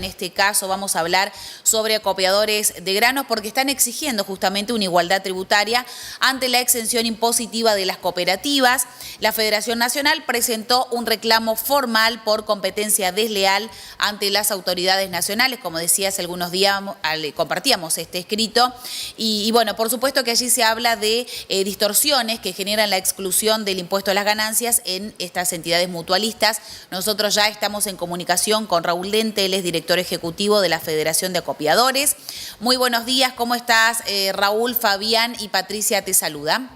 en este caso vamos a hablar sobre acopiadores de granos porque están exigiendo justamente una igualdad tributaria ante la exención impositiva de las cooperativas. La Federación Nacional presentó un reclamo formal por competencia desleal ante las autoridades nacionales. Como decía, hace algunos días compartíamos este escrito y bueno, por supuesto que allí se habla de distorsiones que generan la exclusión del impuesto a las ganancias en estas entidades mutualistas. Nosotros ya estamos en comunicación con Raúl Dente, él es director ejecutivo de la Federación de Acopiadores. Muy buenos días, ¿cómo estás? Raúl, Fabián y Patricia te saludan.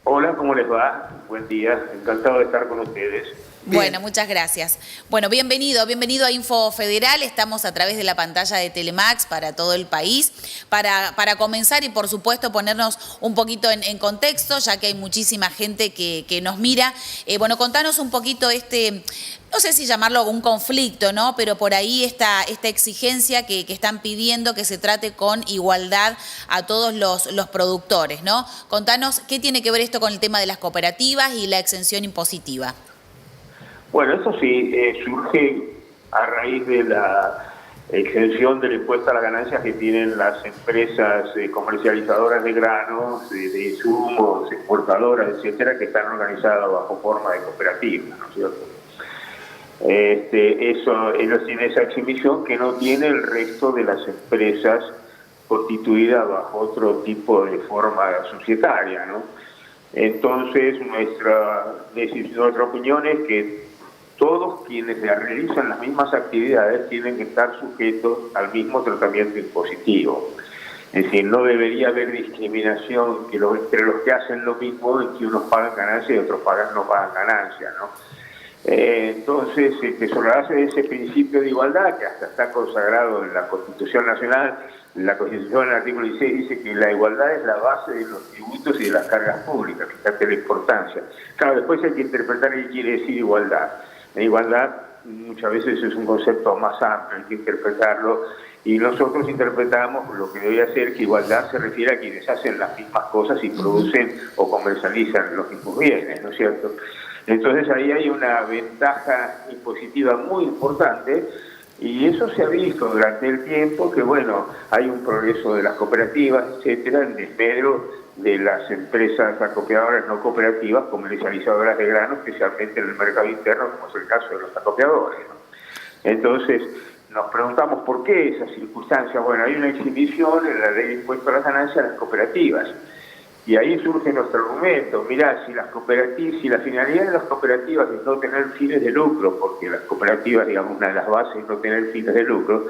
Hola, ¿cómo les va? Buen día, encantado de estar con ustedes. Bien. Bueno, muchas gracias. Bueno, bienvenido a Info Federal. Estamos a través de la pantalla de Telemax para todo el país. Para comenzar y, por supuesto, ponernos un poquito en contexto, ya que hay muchísima gente que nos mira. Bueno, contanos un poquito no sé si llamarlo un conflicto, ¿no? Pero por ahí esta exigencia que están pidiendo que se trate con igualdad a todos los productores, ¿no? Contanos qué tiene que ver esto con el tema de las cooperativas y la exención impositiva. Bueno, eso sí, surge a raíz de la exención del impuesto a las ganancias que tienen las empresas comercializadoras de granos, de insumos, exportadoras, etcétera, que están organizadas bajo forma de cooperativas, ¿no es cierto? Ellos tienen esa exhibición que no tiene el resto de las empresas constituidas bajo otro tipo de forma societaria, ¿no? Entonces, nuestra opinión es que todos quienes realizan las mismas actividades tienen que estar sujetos al mismo tratamiento impositivo. Es decir, no debería haber discriminación entre los que hacen lo mismo, en que unos pagan ganancias y otros no pagan ganancias, ¿no? Entonces, sobre la base de ese principio de igualdad, que hasta está consagrado en la Constitución Nacional, la Constitución en el artículo 16 dice que la igualdad es la base de los tributos y de las cargas públicas, fíjate la importancia. Claro, después hay que interpretar qué quiere decir igualdad. La igualdad muchas veces es un concepto más amplio, hay que interpretarlo, y nosotros interpretamos lo que debe ser que igualdad se refiere a quienes hacen las mismas cosas y producen o comercializan los mismos bienes, ¿no es cierto? Entonces ahí hay una ventaja impositiva muy importante, y eso se ha visto durante el tiempo, que bueno, hay un progreso de las cooperativas, etcétera, en desmedro de las empresas acopiadoras no cooperativas, comercializadoras de granos, especialmente en el mercado interno, como es el caso de los acopiadores, ¿no? Entonces, nos preguntamos por qué esa circunstancia. Bueno, hay una exhibición en la ley de impuesto a las ganancias a las cooperativas. Y ahí surge nuestro argumento. Mirá, si la finalidad de las cooperativas es no tener fines de lucro, porque las cooperativas, digamos, una de las bases es no tener fines de lucro,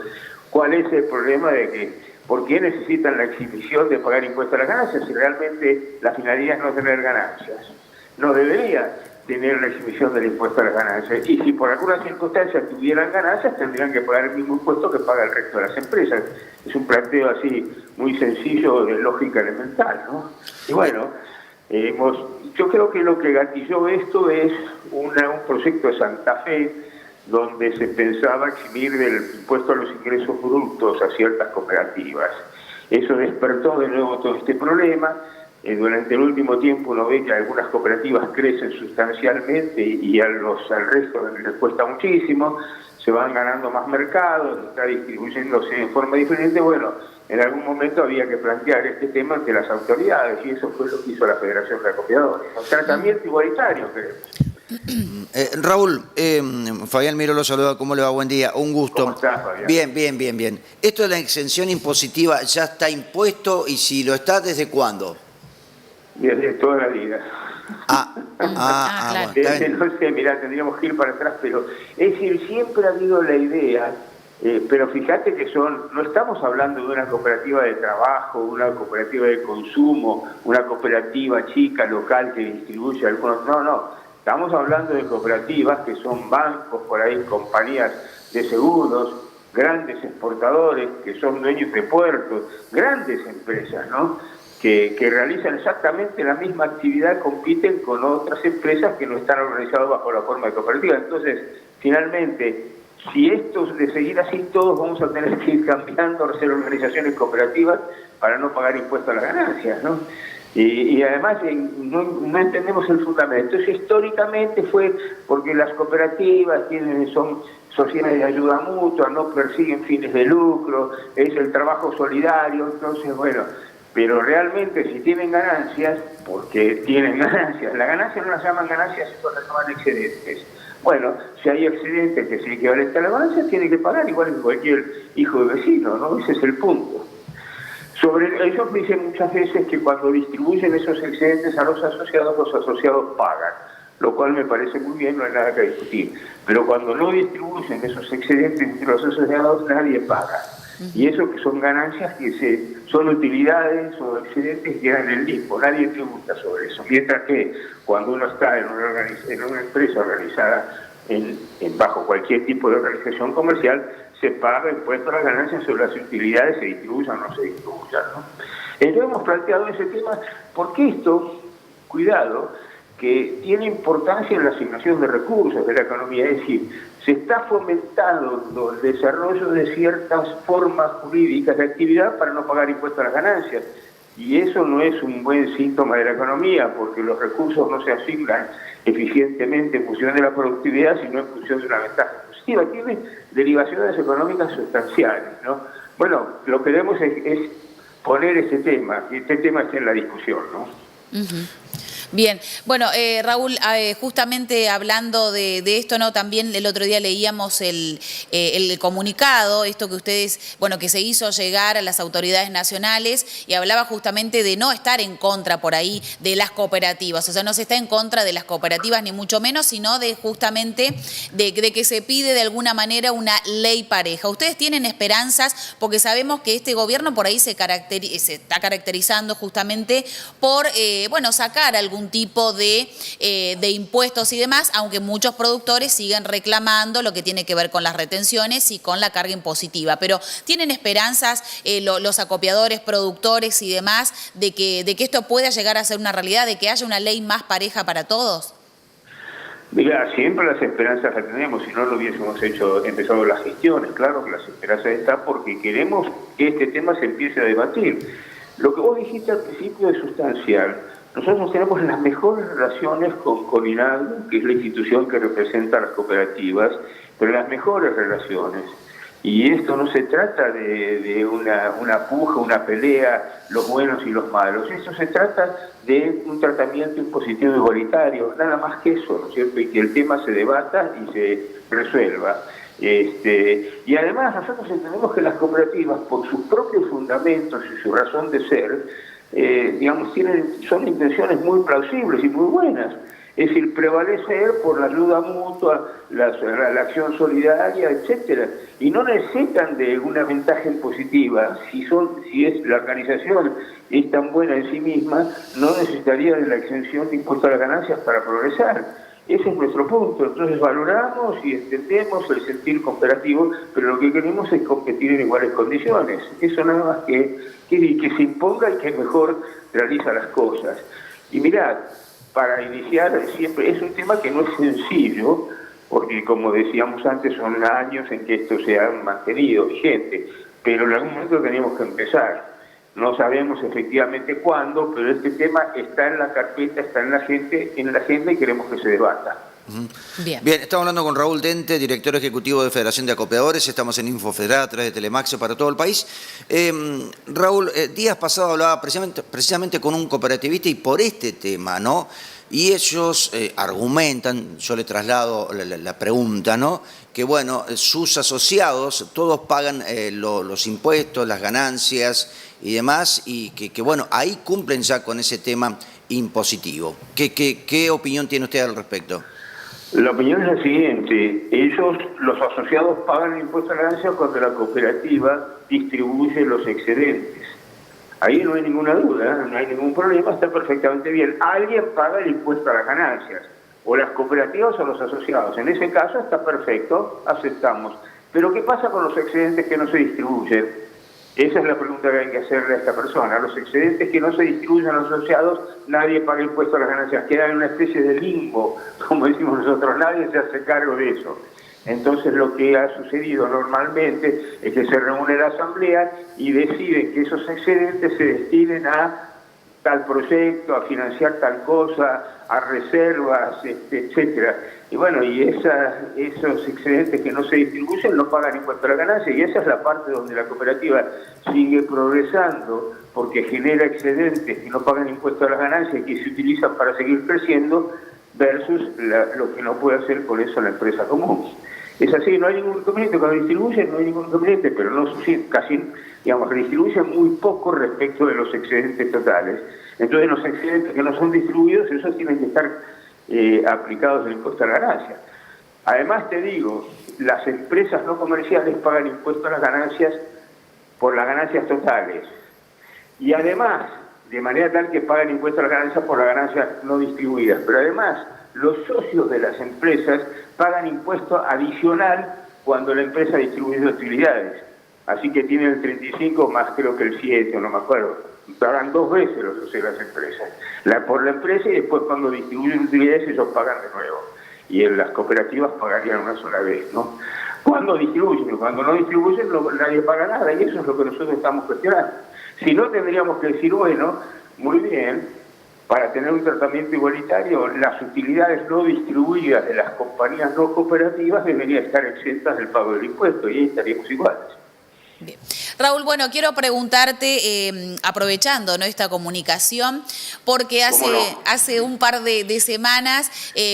¿cuál es el problema de que por qué necesitan la exhibición de pagar impuestos a las ganancias si realmente la finalidad es no tener ganancias? No debería tener la exhibición del impuesto a las ganancias. Y si por alguna circunstancia tuvieran ganancias, tendrían que pagar el mismo impuesto que paga el resto de las empresas. Es un planteo así muy sencillo de lógica elemental, ¿no? Y bueno, yo creo que lo que gatilló esto es un proyecto de Santa Fe, donde se pensaba eximir del impuesto a los ingresos brutos a ciertas cooperativas. Eso despertó de nuevo todo este problema. Durante el último tiempo uno ve que algunas cooperativas crecen sustancialmente y al resto les cuesta muchísimo, se van ganando más mercados, está distribuyéndose de forma diferente. Bueno, en algún momento había que plantear este tema ante las autoridades, y eso fue lo que hizo la Federación de Acopiadores. Un tratamiento igualitario, creo. Raúl, Fabián Miro lo saluda, ¿cómo le va? Buen día, un gusto. ¿Cómo estás, Fabián? Bien. ¿Esto de la exención impositiva ya está impuesto, y si lo está, desde cuándo? Desde toda la vida. Claro. Bueno, no sé, mirá, tendríamos que ir para atrás, pero es decir, siempre ha habido la idea, pero fíjate que no estamos hablando de una cooperativa de trabajo, una cooperativa de consumo, una cooperativa chica, local, que distribuye algunos, no, estamos hablando de cooperativas que son bancos, por ahí compañías de seguros, grandes exportadores, que son dueños de puertos, grandes empresas, ¿no?, que realizan exactamente la misma actividad, compiten con otras empresas que no están organizadas bajo la forma de cooperativa. Entonces, finalmente, si esto de seguir así, todos vamos a tener que ir cambiando a ser organizaciones cooperativas para no pagar impuestos a las ganancias, ¿no? Y además no entendemos el fundamento. Eso históricamente fue porque las cooperativas son sociedades de ayuda mutua, no persiguen fines de lucro, es el trabajo solidario, entonces bueno, pero realmente si tienen ganancias, porque tienen ganancias, las ganancias no las llaman ganancias, sino las llaman excedentes. Bueno, si hay excedentes que se equivalente a la ganancia, tiene que pagar igual que cualquier hijo de vecino, ¿no? Ese es el punto. Ellos me dicen muchas veces que cuando distribuyen esos excedentes a los asociados pagan, lo cual me parece muy bien, no hay nada que discutir. Pero cuando no distribuyen esos excedentes entre los asociados, nadie paga. Y eso que son ganancias que son utilidades o excedentes que quedan en el limbo, nadie pregunta sobre eso. Mientras que cuando uno está en una empresa organizada bajo cualquier tipo de organización comercial, se paga impuesto a las ganancias sobre las utilidades, se distribuyan o no se distribuyan, ¿no? Entonces hemos planteado ese tema porque esto, cuidado, que tiene importancia en la asignación de recursos de la economía, es decir, se está fomentando el desarrollo de ciertas formas jurídicas de actividad para no pagar impuestos a las ganancias. Y eso no es un buen síntoma de la economía, porque los recursos no se asignan eficientemente en función de la productividad, sino en función de una ventaja positiva. Tiene derivaciones económicas sustanciales, ¿no? Bueno, lo que debemos es poner ese tema, que este tema esté en la discusión, ¿no? Bien, bueno, Raúl, justamente hablando de esto, ¿no? También el otro día leíamos el comunicado, esto que ustedes, bueno, que se hizo llegar a las autoridades nacionales y hablaba justamente de no estar en contra por ahí de las cooperativas, o sea, no se está en contra de las cooperativas ni mucho menos, sino de justamente de que se pide de alguna manera una ley pareja. ¿Ustedes tienen esperanzas? Porque sabemos que este gobierno por ahí se está caracterizando justamente por, bueno, sacar algún tipo de impuestos y demás, aunque muchos productores siguen reclamando lo que tiene que ver con las retenciones y con la carga impositiva. Pero ¿tienen esperanzas los acopiadores, productores y demás de que esto pueda llegar a ser una realidad, de que haya una ley más pareja para todos? Mira, siempre las esperanzas las tenemos, si no lo hubiésemos empezado las gestiones. Claro que las esperanzas están porque queremos que este tema se empiece a debatir. Lo que vos dijiste al principio es sustancial. Nosotros tenemos las mejores relaciones con CONINAGU, que es la institución que representa a las cooperativas, pero las mejores relaciones. Y esto no se trata de una puja, una pelea, los buenos y los malos. Esto se trata de un tratamiento impositivo igualitario, nada más que eso, ¿no es cierto? Y que el tema se debata y se resuelva. Y además nosotros entendemos que las cooperativas, por sus propios fundamentos y su razón de ser, digamos, son intenciones muy plausibles y muy buenas. Es decir, prevalecer por la ayuda mutua, la acción solidaria, etcétera, y no necesitan de una ventaja impositiva. Si la organización es tan buena en sí misma, no necesitaría de la exención de impuestos a las ganancias para progresar. Ese es nuestro punto. Entonces valoramos y entendemos el sentir cooperativo, pero lo que queremos es competir en iguales condiciones. Eso nada más que se imponga y que mejor realiza las cosas. Y mirad, para iniciar siempre es un tema que no es sencillo, porque como decíamos antes son años en que esto se ha mantenido vigente, pero en algún momento tenemos que empezar. No sabemos efectivamente cuándo, pero este tema está en la carpeta, está en la agenda y queremos que se debata. Bien, estamos hablando con Raúl Dente, director ejecutivo de Federación de Acopiadores. Estamos en InfoFederal a través de Telemax para todo el país. Raúl, días pasados hablaba precisamente con un cooperativista y por este tema, ¿no? Y ellos argumentan, yo le traslado la pregunta, ¿no? Que bueno, sus asociados todos pagan los impuestos, las ganancias y demás, y que bueno, ahí cumplen ya con ese tema impositivo. ¿Qué opinión tiene usted al respecto? La opinión es la siguiente: ellos, los asociados, pagan el impuesto a la ganancia cuando la cooperativa distribuye los excedentes. Ahí no hay ninguna duda, no hay ningún problema, está perfectamente bien. Alguien paga el impuesto a las ganancias, o las cooperativas o los asociados. En ese caso está perfecto, aceptamos. Pero ¿qué pasa con los excedentes que no se distribuyen? Esa es la pregunta que hay que hacerle a esta persona. Los excedentes que no se distribuyen a los asociados, nadie paga impuesto a las ganancias, quedan en una especie de limbo, como decimos nosotros, nadie se hace cargo de eso. Entonces lo que ha sucedido normalmente es que se reúne la asamblea y deciden que esos excedentes se destinen a tal proyecto, a financiar tal cosa, a reservas, etcétera. Y bueno, y esos excedentes que no se distribuyen no pagan impuesto a la ganancia, y esa es la parte donde la cooperativa sigue progresando, porque genera excedentes que no pagan impuesto a las ganancias y que se utilizan para seguir creciendo, versus lo que no puede hacer por eso la empresa común. Es así, no hay ningún inconveniente. Cuando distribuyen no hay ningún inconveniente, pero no casi, digamos, redistribuyen muy poco respecto de los excedentes totales. Entonces los excedentes que no son distribuidos, esos tienen que estar aplicados el impuesto a la ganancia. Además te digo, las empresas no comerciales pagan impuesto a las ganancias por las ganancias totales. Y además, de manera tal que pagan impuesto a las ganancias por las ganancias no distribuidas. Pero además, los socios de las empresas pagan impuesto adicional cuando la empresa distribuye utilidades. Así que tienen el 35 más creo que el 7, no me acuerdo. Pagan 2 veces los socios de las empresas. Por la empresa, y después cuando distribuyen utilidades ellos pagan de nuevo. Y en las cooperativas pagarían una sola vez, ¿no? Cuando distribuyen, cuando no distribuyen nadie paga nada, y eso es lo que nosotros estamos cuestionando. Si no, tendríamos que decir, bueno, muy bien, para tener un tratamiento igualitario, las utilidades no distribuidas de las compañías no cooperativas deberían estar exentas del pago del impuesto, y ahí estaríamos iguales. Bien. Raúl, bueno, quiero preguntarte, aprovechando, ¿no?, esta comunicación, porque hace un par de semanas,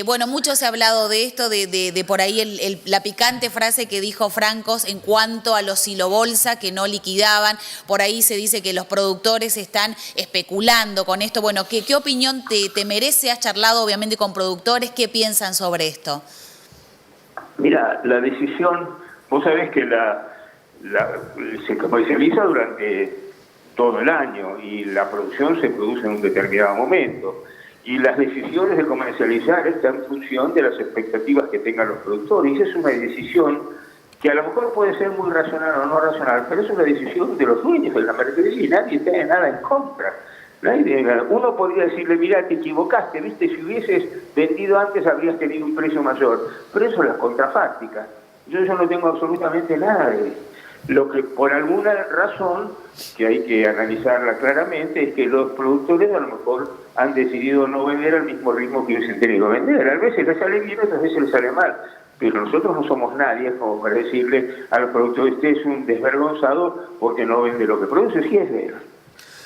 bueno, mucho se ha hablado de esto, de por ahí la picante frase que dijo Francos en cuanto a los silobolsa que no liquidaban. Por ahí se dice que los productores están especulando con esto. Bueno, ¿qué opinión te merece? ¿Has charlado obviamente con productores? ¿Qué piensan sobre esto? Mira, la decisión, vos sabés que se comercializa durante todo el año y la producción se produce en un determinado momento. Y las decisiones de comercializar están en función de las expectativas que tengan los productores. Y esa es una decisión que a lo mejor puede ser muy racional o no racional, pero es una decisión de los dueños de la mercadería y nadie tiene nada en contra. Uno podría decirle, mira, te equivocaste, viste, si hubieses vendido antes habrías tenido un precio mayor, pero eso es la contrafáctica. Yo no tengo absolutamente nada de eso. Lo que por alguna razón, que hay que analizarla claramente, es que los productores a lo mejor han decidido no vender al mismo ritmo que hubiesen tenido que vender. A veces les sale bien, otras veces les sale mal. Pero nosotros no somos nadie como para decirle a los productores, usted es un desvergonzado porque no vende lo que produce, si es de él.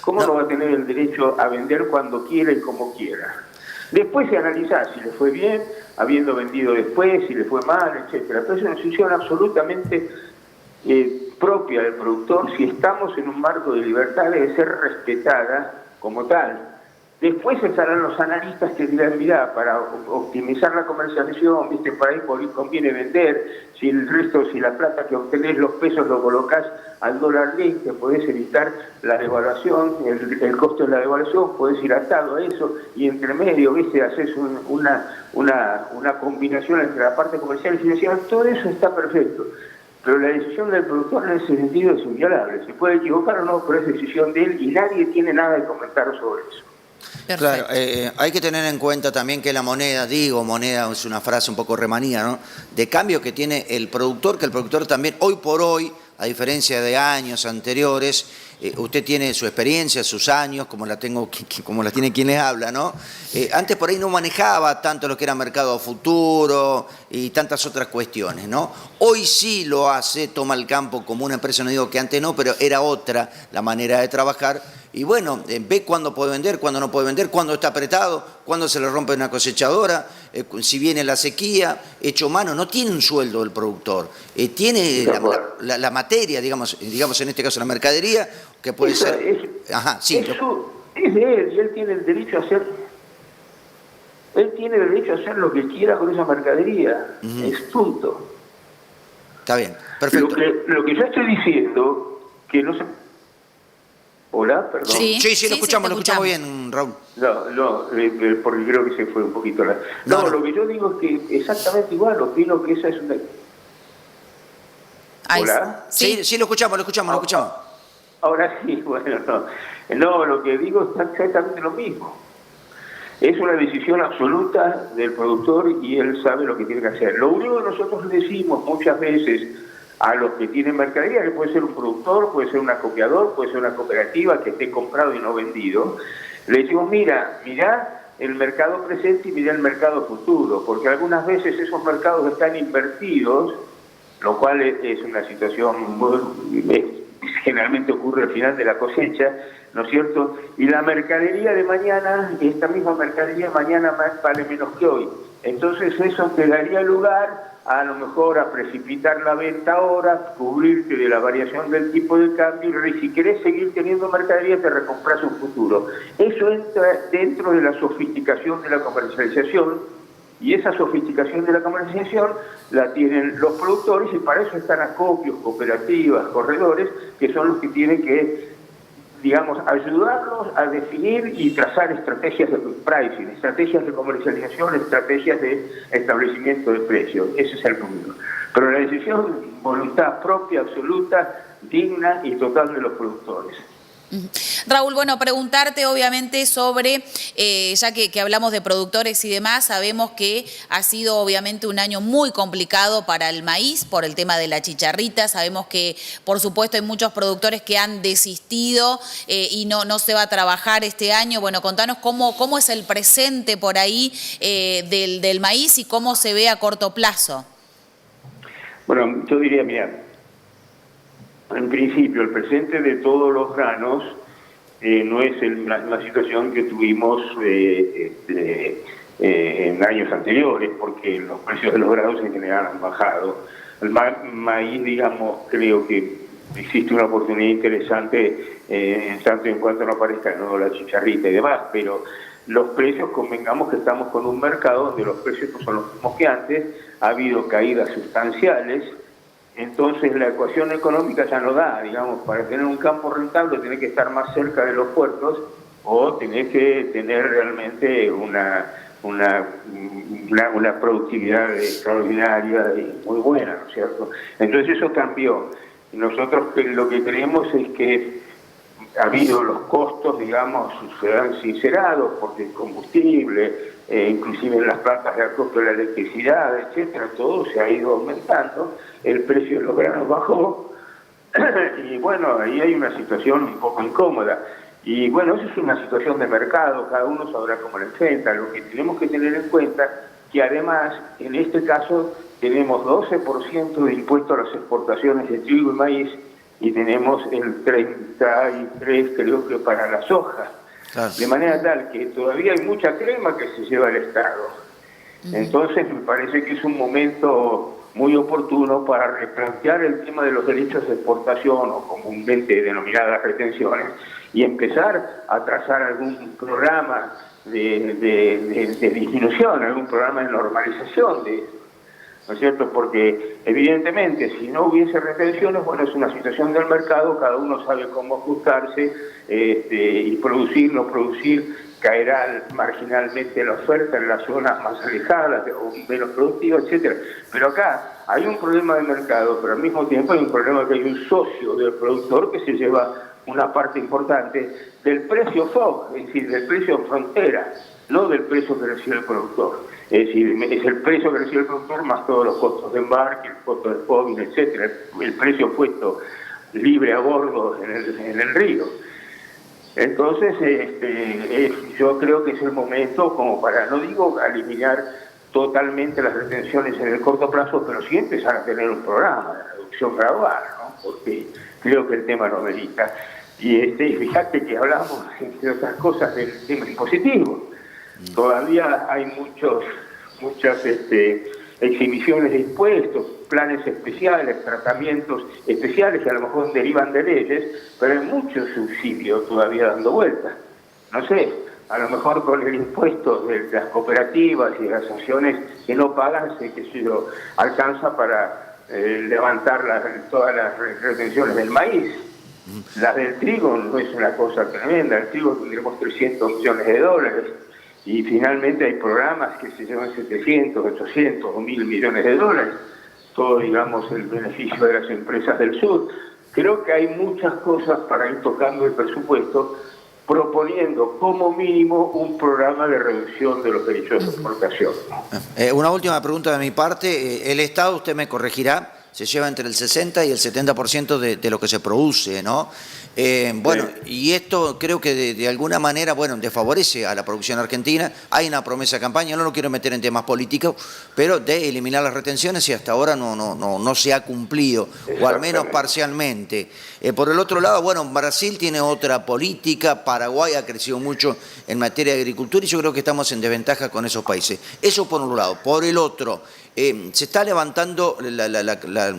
¿Cómo no va a tener el derecho a vender cuando quiera y como quiera? Después se analiza si le fue bien, habiendo vendido después, si le fue mal, etcétera. Pero es una decisión absolutamente propia del productor. Si estamos en un marco de libertad, debe ser respetada como tal. Después estarán los analistas que dirán, mirá, para optimizar la comercialización, viste, para ahí conviene vender, si el resto, si la plata que obtenés, los pesos, lo colocás al dólar link, que podés evitar la devaluación, el costo de la devaluación, podés ir atado a eso, y entre medio, viste, haces una combinación entre la parte comercial y financiera, todo eso está perfecto. Pero la decisión del productor en ese sentido es inviolable. Se puede equivocar o no, pero es decisión de él y nadie tiene nada que comentar sobre eso. Perfecto. Claro, hay que tener en cuenta también que la moneda, moneda es una frase un poco remanida, ¿no?, de cambio que tiene el productor, que el productor también, hoy por hoy, a diferencia de años anteriores, usted tiene su experiencia, sus años, como la tiene quien les habla, ¿no? Antes por ahí no manejaba tanto lo que era mercado futuro y tantas otras cuestiones, ¿no? Hoy sí lo hace, toma el campo como una empresa, no digo que antes no, pero era otra la manera de trabajar. Y bueno, ve cuándo puede vender, cuándo no puede vender, cuándo está apretado, cuándo se le rompe una cosechadora, si viene la sequía, hecho mano. No tiene un sueldo el productor, tiene la materia, digamos en este caso la mercadería, que puede ser... Es de él, y él tiene el derecho a hacer... Él tiene el derecho a hacer lo que quiera con esa mercadería. Es punto. Está bien, perfecto. Lo que yo estoy diciendo, que no se... Hola, perdón. Sí, lo escuchamos bien, Raúl. No, porque creo que se fue un poquito la... No, lo que yo digo es que exactamente igual, opino que esa es una... ¿Hola? Sí, lo escuchamos. Ahora sí, bueno, no, lo que digo es exactamente lo mismo. Es una decisión absoluta del productor y él sabe lo que tiene que hacer. Lo único que nosotros le decimos muchas veces a los que tienen mercadería, que puede ser un productor, puede ser un acopiador, puede ser una cooperativa que esté comprado y no vendido, Le decimos, mira el mercado presente y mira el mercado futuro, porque algunas veces esos mercados están invertidos, lo cual es una situación generalmente ocurre al final de la cosecha, ¿no es cierto? Y la mercadería de mañana, esta misma mercadería mañana vale menos que hoy. Entonces eso te daría lugar a lo mejor a precipitar la venta ahora, cubrirte de la variación del tipo de cambio, y si querés seguir teniendo mercadería te recompras un futuro. Eso entra dentro de la sofisticación de la comercialización, y esa sofisticación de la comercialización la tienen los productores, y para eso están acopios, cooperativas, corredores, que son los que tienen que, digamos, ayudarlos a definir y trazar estrategias de pricing, estrategias de comercialización, estrategias de establecimiento de precios. Ese es el punto. Pero la decisión, voluntad propia, absoluta, digna y total de los productores. Raúl, bueno, preguntarte obviamente sobre, ya que hablamos de productores y demás, sabemos que ha sido obviamente un año muy complicado para el maíz por el tema de la chicharrita, sabemos que por supuesto hay muchos productores que han desistido y no se va a trabajar este año. Bueno, contanos cómo es el presente por ahí del maíz y cómo se ve a corto plazo. Bueno, yo diría, mira, en principio, el presente de todos los granos no es la situación que tuvimos en años anteriores, porque los precios de los granos en general han bajado. El maíz, digamos, creo que existe una oportunidad interesante, tanto en cuanto no aparezca de nuevo la chicharrita y demás, pero los precios, convengamos que estamos con un mercado donde los precios no son los mismos que antes, ha habido caídas sustanciales. Entonces la ecuación económica ya no da, digamos, para tener un campo rentable tenés que estar más cerca de los puertos o tenés que tener realmente una productividad extraordinaria y muy buena, ¿no es cierto? Entonces eso cambió. Y nosotros lo que creemos es que ha habido los costos, digamos, se han sincerado porque el combustible, inclusive en las plantas de acopio de la electricidad, etcétera, todo se ha ido aumentando, el precio de los granos bajó, y bueno, ahí hay una situación un poco incómoda. Y bueno, eso es una situación de mercado, cada uno sabrá cómo la enfrenta. Lo que tenemos que tener en cuenta que además, en este caso, tenemos 12% de impuesto a las exportaciones de trigo y maíz, y tenemos el 33, creo que para la soja. Claro. De manera tal que todavía hay mucha crema que se lleva al Estado. Entonces me parece que es un momento muy oportuno para replantear el tema de los derechos de exportación, o comúnmente denominadas retenciones, y empezar a trazar algún programa de disminución, algún programa de normalización de eso, ¿no es cierto? Porque evidentemente si no hubiese retenciones, bueno, es una situación del mercado, cada uno sabe cómo ajustarse, y producir, no producir, caerá marginalmente la oferta en las zonas más alejadas o menos productivas, etcétera. Pero acá hay un problema de mercado, pero al mismo tiempo hay un problema que hay un socio del productor que se lleva una parte importante del precio FOB, es decir, del precio frontera, no del precio que recibe el productor. Es decir, es el precio que recibe el productor más todos los costos de embarque, el costo del FOB, etcétera, el precio puesto libre a bordo en el río. Entonces, yo creo que es el momento como para, no digo eliminar totalmente las retenciones en el corto plazo, pero sí empezar a tener un programa de reducción gradual, ¿no? Porque creo que el tema lo merita. Y fíjate que hablamos, entre otras cosas, del tema impositivo. Todavía hay muchas exhibiciones de impuestos, planes especiales, tratamientos especiales que a lo mejor derivan de leyes, pero hay muchos subsidios todavía dando vueltas. No sé, a lo mejor con el impuesto de las cooperativas y de las asociaciones que no pagan, alcanza para levantar todas las retenciones del maíz. Las del trigo no es una cosa tremenda, el trigo tendremos 300 millones de dólares. Y finalmente hay programas que se llevan 700, 800 o 1.000 millones de dólares. Todo, digamos, el beneficio de las empresas del sur. Creo que hay muchas cosas para ir tocando el presupuesto, proponiendo como mínimo un programa de reducción de los derechos de exportación. Una última pregunta de mi parte. El Estado, usted me corregirá, se lleva entre el 60 y el 70% de lo que se produce, ¿no? Bueno, y esto creo que de alguna manera, bueno, desfavorece a la producción argentina. Hay una promesa de campaña, no lo quiero meter en temas políticos, pero de eliminar las retenciones y hasta ahora no se ha cumplido, o al menos parcialmente. Por el otro lado, bueno, Brasil tiene otra política, Paraguay ha crecido mucho en materia de agricultura y yo creo que estamos en desventaja con esos países. Eso por un lado. Por el otro, se está levantando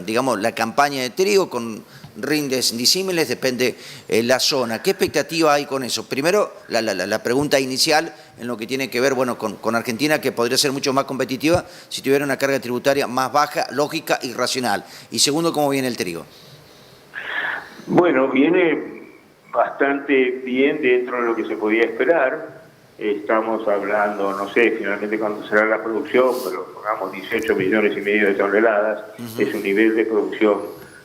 digamos, la campaña de trigo con rindes disímiles, depende la zona. ¿Qué expectativa hay con eso? Primero, la pregunta inicial en lo que tiene que ver, bueno, con Argentina, que podría ser mucho más competitiva si tuviera una carga tributaria más baja, lógica y racional. Y segundo, ¿cómo viene el trigo? Bueno, viene bastante bien dentro de lo que se podía esperar. Estamos hablando, no sé finalmente cuándo será la producción, pero pongamos 18,5 millones de toneladas. Es un nivel de producción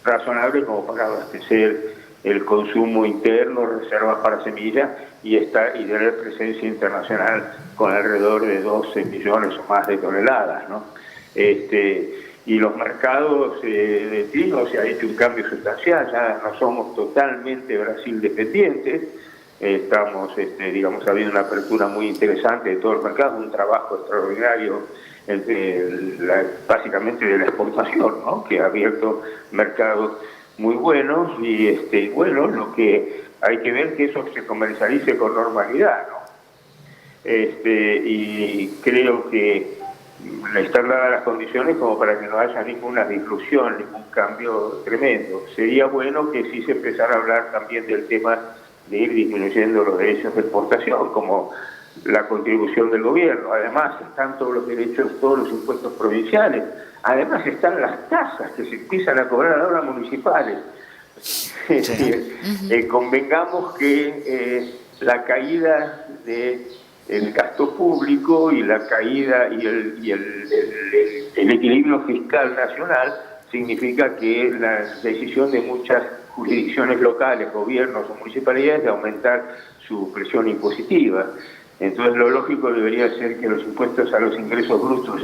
razonable como para abastecer el consumo interno, reservas para semillas y tener presencia internacional con alrededor de 12 millones o más de toneladas, ¿no? Y los mercados de trigo se ha hecho un cambio sustancial, ya no somos totalmente Brasil dependientes, estamos, digamos, habiendo una apertura muy interesante de todo el mercado, un trabajo extraordinario básicamente de la exportación, ¿no? Que ha abierto mercados muy buenos y bueno, lo que hay que ver que eso se comercialice con normalidad, ¿no? Y creo que están dadas las condiciones como para que no haya ninguna disrupción, ningún cambio tremendo. Sería bueno que sí se empezara a hablar también del tema de ir disminuyendo los derechos de exportación, como la contribución del gobierno. Además están todos los derechos, todos los impuestos provinciales. Además están las tasas que se empiezan a cobrar ahora municipales. Es decir, convengamos que la caída del gasto público y la caída y el equilibrio fiscal nacional significa que la decisión de muchas jurisdicciones locales, gobiernos o municipalidades de aumentar su presión impositiva. Entonces lo lógico debería ser que los impuestos a los ingresos brutos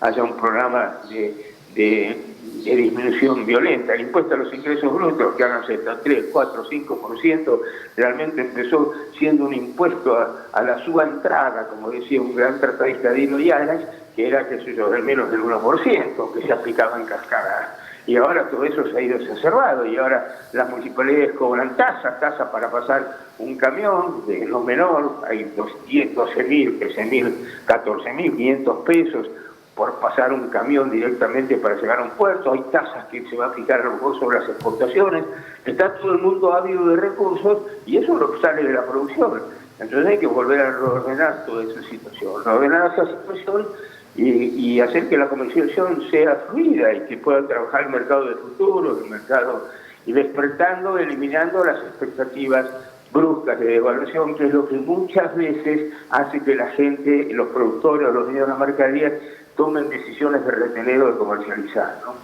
haya un programa de disminución violenta. El impuesto a los ingresos brutos, que hagan 3, 4, 5%, realmente empezó siendo un impuesto a la subentrada, como decía un gran tratadista Dino Yanes, que era, qué sé yo, del menos del 1%, que se aplicaba en cascada. Y ahora todo eso se ha ido exacerbado y ahora las municipalidades cobran tasa para pasar un camión de lo menor, hay 10, 12.000, 13.000, 14.500 pesos por pasar un camión directamente para llegar a un puerto, hay tasas que se va a fijar a lo mejor sobre las exportaciones, está todo el mundo ávido de recursos y eso es lo que sale de la producción. Entonces hay que volver a reordenar toda esa situación, reordenar esa situación y hacer que la comercialización sea fluida y que puedan trabajar el mercado del futuro, el mercado, y despertando, eliminando las expectativas bruscas de devaluación, que es lo que muchas veces hace que la gente, los productores o los dueños de las mercaderías tomen decisiones de retener o de comercializar, ¿no?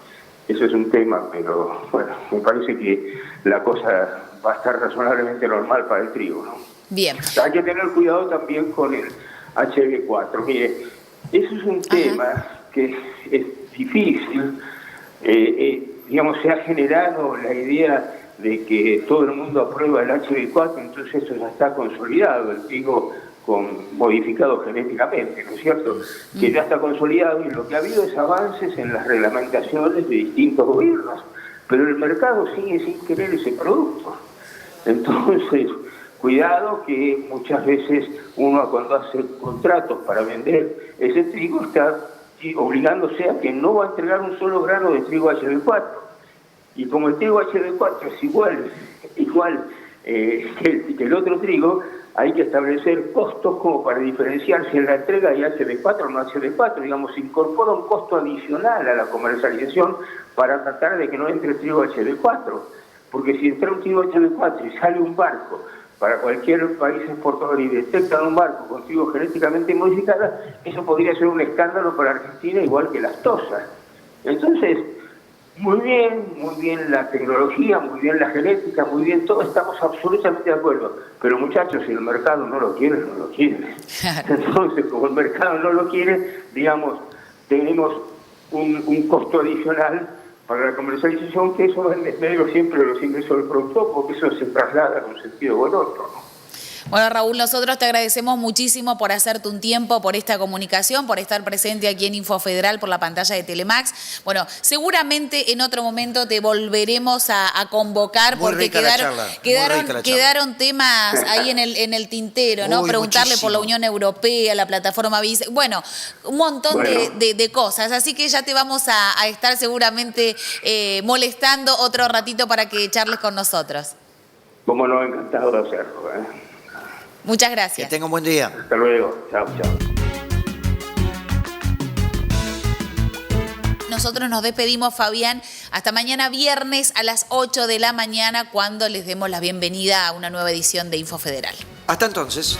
Eso es un tema, pero bueno, me parece que la cosa va a estar razonablemente normal para el trigo, ¿no? Bien. Hay que tener cuidado también con el HB4. Mire, eso es un tema que es difícil. Digamos, se ha generado la idea de que todo el mundo aprueba el HB4, entonces eso ya está consolidado, el trigo modificado genéticamente, ¿no es cierto? Que ya está consolidado y lo que ha habido es avances en las reglamentaciones de distintos gobiernos, pero el mercado sigue sin querer ese producto. Entonces, cuidado que muchas veces uno cuando hace contratos para vender ese trigo está obligándose a que no va a entregar un solo grano de trigo HB4. Y como el trigo HB4 es igual que el otro trigo, hay que establecer costos como para diferenciar si en la entrega hay HB4 o no HB4. Digamos, se incorpora un costo adicional a la comercialización para tratar de que no entre el trigo HB4. Porque si entra un trigo HB4 y sale un barco para cualquier país exportador y detectan un barco con trigo genéticamente modificada, eso podría ser un escándalo para Argentina, igual que las tosas. Entonces, muy bien la tecnología, muy bien la genética, muy bien todo, estamos absolutamente de acuerdo. Pero muchachos, si el mercado no lo quiere, no lo quiere. Entonces, como el mercado no lo quiere, digamos, tenemos un costo adicional para la comercialización, que eso es medio siempre los ingresos del productor, porque eso se traslada en un sentido o en otro, ¿no? Bueno, Raúl, nosotros te agradecemos muchísimo por hacerte un tiempo, por esta comunicación, por estar presente aquí en Infofederal por la pantalla de Telemax. Bueno, seguramente en otro momento te volveremos a convocar muy porque quedaron temas ahí en el tintero, ¿no? Uy, preguntarle muchísimo. por la Unión Europea, la plataforma BIS, bueno, un montón de cosas. Así que ya te vamos a estar seguramente molestando otro ratito para que charles con nosotros. Como no, encantado de hacerlo, ¿eh? Muchas gracias. Que tenga un buen día. Hasta luego. Chao, chao. Nosotros nos despedimos, Fabián, hasta mañana viernes a las 8 de la mañana, cuando les demos la bienvenida a una nueva edición de Infofederal. Hasta entonces.